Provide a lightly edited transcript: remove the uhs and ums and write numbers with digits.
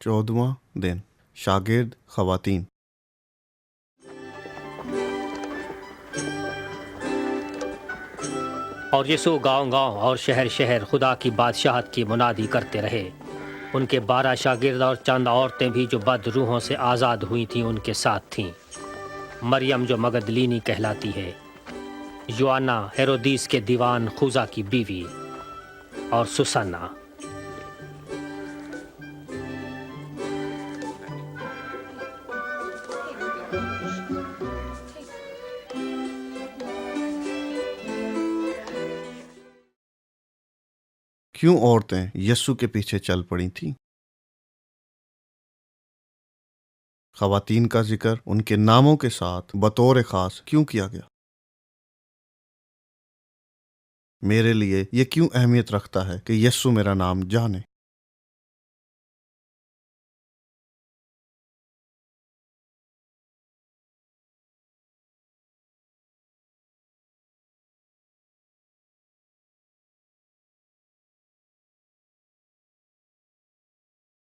14واں دن شاگرد خواتین۔ اور یسوع گاؤں گاؤں اور شہر شہر خدا کی بادشاہت کی منادی کرتے رہے۔ ان کے 12 شاگرد اور چند عورتیں بھی جو بد روحوں سے آزاد ہوئی تھیں ان کے ساتھ تھیں۔ مریم جو مگدلینی کہلاتی ہے، یوحنا ہیرودیس کے دیوان خوذا کی بیوی، اور سوسنہ۔ کیوں عورتیں یسوع کے پیچھے چل پڑی تھیں؟ خواتین کا ذکر ان کے ناموں کے ساتھ بطور خاص کیوں کیا گیا؟ میرے لیے یہ کیوں اہمیت رکھتا ہے کہ یسوع میرا نام جانے؟